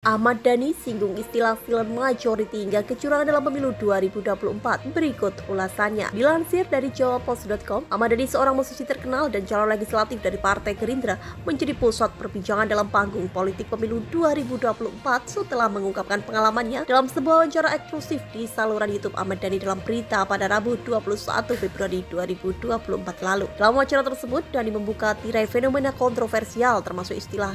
Ahmad Dhani singgung istilah silent majority hingga kecurangan dalam pemilu 2024. Berikut ulasannya. Dilansir dari jawapost.com, Ahmad Dhani, seorang musisi terkenal dan calon legislatif dari Partai Gerindra, menjadi pusat perbincangan dalam panggung politik pemilu 2024 setelah mengungkapkan pengalamannya dalam sebuah wawancara eksklusif di saluran YouTube Ahmad Dhani dalam berita pada Rabu 21 Februari 2024 lalu. Dalam wawancara tersebut, Dhani membuka tirai fenomena kontroversial termasuk istilah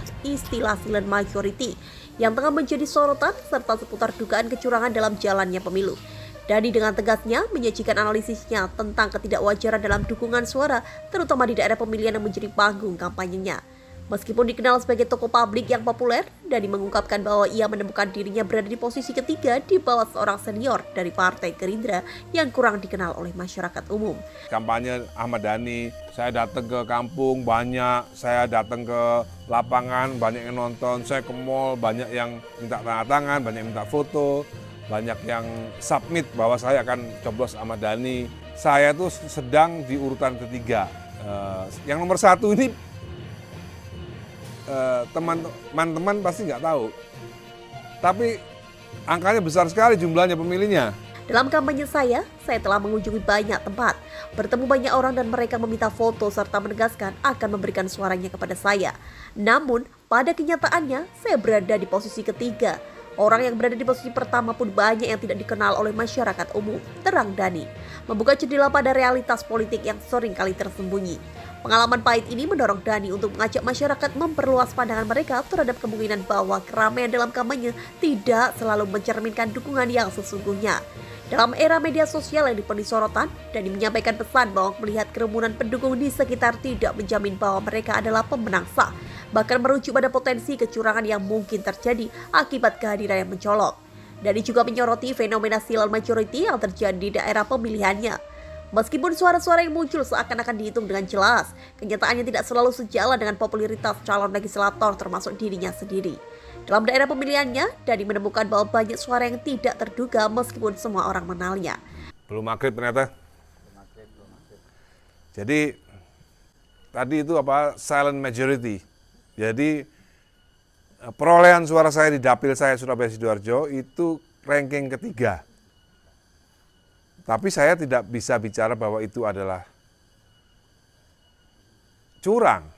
silent majority yang tengah menjadi sorotan serta seputar dugaan kecurangan dalam jalannya pemilu. Dhani dengan tegasnya menyajikan analisisnya tentang ketidakwajaran dalam dukungan suara, terutama di daerah pemilihan yang menjadi panggung kampanyenya. Meskipun dikenal sebagai tokoh publik yang populer, Dhani mengungkapkan bahwa ia menemukan dirinya berada di posisi ketiga di bawah seorang senior dari Partai Gerindra yang kurang dikenal oleh masyarakat umum. Kampanye Ahmad Dhani, saya datang ke kampung banyak, saya datang ke lapangan banyak yang nonton, saya ke mall banyak yang minta tanda tangan, banyak yang minta foto, banyak yang submit bahwa saya akan coblos Ahmad Dhani. Saya tuh sedang di urutan ketiga. Yang nomor satu ini teman-teman pasti nggak tahu, tapi angkanya besar sekali jumlahnya pemilihnya. Dalam kampanye saya telah mengunjungi banyak tempat, bertemu banyak orang dan mereka meminta foto serta menegaskan akan memberikan suaranya kepada saya. Namun, pada kenyataannya saya berada di posisi ketiga. Orang yang berada di posisi pertama pun banyak yang tidak dikenal oleh masyarakat umum, terang Dhani, membuka jendela pada realitas politik yang sering kali tersembunyi. Pengalaman pahit ini mendorong Dhani untuk mengajak masyarakat memperluas pandangan mereka terhadap kemungkinan bahwa keramaian dalam kampanye tidak selalu mencerminkan dukungan yang sesungguhnya. Dalam era media sosial yang dipenuhi sorotan, Dhani menyampaikan pesan bahwa melihat kerumunan pendukung di sekitar tidak menjamin bahwa mereka adalah pemenang sah, bahkan merujuk pada potensi kecurangan yang mungkin terjadi akibat kehadiran yang mencolok. Dhani juga menyoroti fenomena silent majority yang terjadi di daerah pemilihannya. Meskipun suara-suara yang muncul seakan-akan dihitung dengan jelas, kenyataannya tidak selalu sejalan dengan popularitas calon legislator termasuk dirinya sendiri. Dalam daerah pemilihannya, Dhani menemukan bahwa banyak suara yang tidak terduga meskipun semua orang mengenalnya. Belum maghrib ternyata. Jadi tadi itu silent majority. Jadi perolehan suara saya di dapil saya Surabaya Sidoarjo itu ranking ketiga. Tapi saya tidak bisa bicara bahwa itu adalah curang.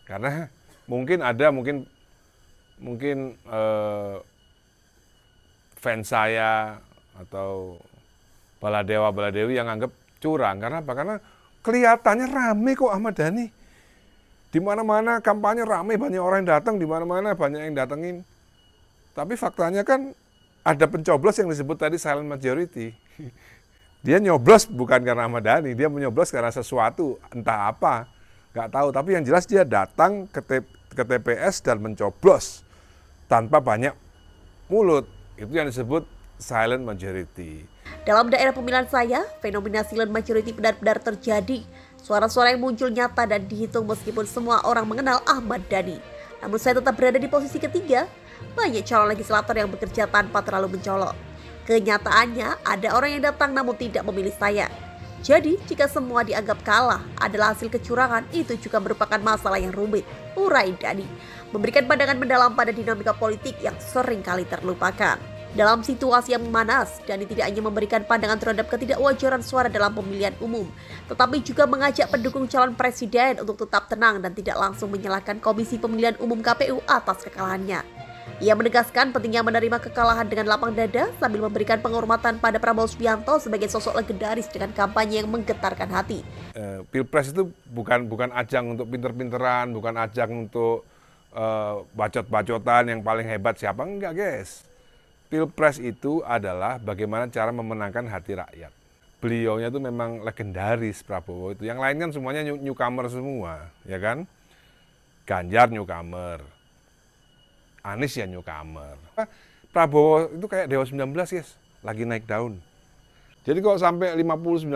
Karena mungkin fans saya atau baladewa-baladewi yang anggap curang. Karena apa? Karena kelihatannya rame kok Ahmad Dhani. Di mana-mana kampanye rame, banyak orang yang datang, di mana-mana banyak yang datengin. Tapi faktanya kan ada pencoblos yang disebut tadi silent majority. Dia nyoblos bukan karena Ahmad Dhani, dia menyoblos karena sesuatu, entah apa, nggak tahu. Tapi yang jelas dia datang ke TPS dan mencoblos tanpa banyak mulut. Itu yang disebut silent majority. Dalam daerah pemilihan saya, fenomena silent majority benar-benar terjadi. Suara-suara yang muncul nyata dan dihitung meskipun semua orang mengenal Ahmad Dhani. Namun saya tetap berada di posisi ketiga. Banyak calon legislator yang bekerja tanpa terlalu mencolok. Kenyataannya ada orang yang datang namun tidak memilih saya. Jadi jika semua dianggap kalah adalah hasil kecurangan, itu juga merupakan masalah yang rumit, urai Dhani, memberikan pandangan mendalam pada dinamika politik yang sering kali terlupakan. Dalam situasi yang memanas, Dhani tidak hanya memberikan pandangan terhadap ketidakwajaran suara dalam pemilihan umum, tetapi juga mengajak pendukung calon presiden untuk tetap tenang dan tidak langsung menyalahkan Komisi Pemilihan Umum KPU atas kekalahannya. Ia menegaskan pentingnya menerima kekalahan dengan lapang dada sambil memberikan penghormatan pada Prabowo Subianto sebagai sosok legendaris dengan kampanye yang menggetarkan hati. Pilpres itu bukan ajang untuk pinter-pinteran, bukan ajang untuk bacot-bacotan yang paling hebat siapa, enggak guys. Pilpres itu adalah bagaimana cara memenangkan hati rakyat. Beliaunya itu memang legendaris Prabowo itu. Yang lain kan semuanya newcomer semua, ya kan? Ganjar newcomer. Anies ya newcomer. Prabowo itu kayak Dewa 19 guys, lagi naik daun. Jadi kalau sampai 59%,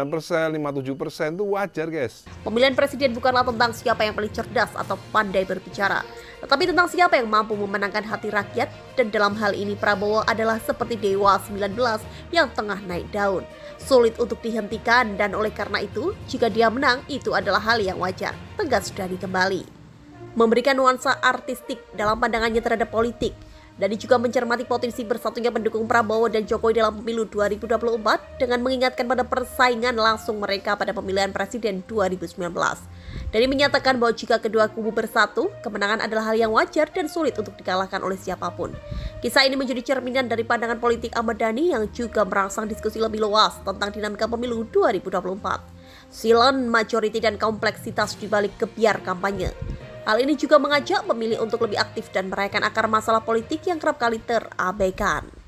57% itu wajar guys. Pemilihan presiden bukanlah tentang siapa yang paling cerdas atau pandai berbicara, tetapi tentang siapa yang mampu memenangkan hati rakyat. Dan dalam hal ini Prabowo adalah seperti Dewa 19 yang tengah naik daun. Sulit untuk dihentikan dan oleh karena itu, jika dia menang itu adalah hal yang wajar, tegas Dhani kembali. Memberikan nuansa artistik dalam pandangannya terhadap politik, Dhani juga mencermati potensi bersatunya pendukung Prabowo dan Jokowi dalam pemilu 2024 dengan mengingatkan pada persaingan langsung mereka pada pemilihan presiden 2019. Dhani menyatakan bahwa jika kedua kubu bersatu, kemenangan adalah hal yang wajar dan sulit untuk dikalahkan oleh siapapun. Kisah ini menjadi cerminan dari pandangan politik Ahmad Dhani yang juga merangsang diskusi lebih luas tentang dinamika pemilu 2024. Silent majority dan kompleksitas dibalik gebyar kampanye. Hal ini juga mengajak pemilih untuk lebih aktif dan merayakan akar masalah politik yang kerap kali terabaikan.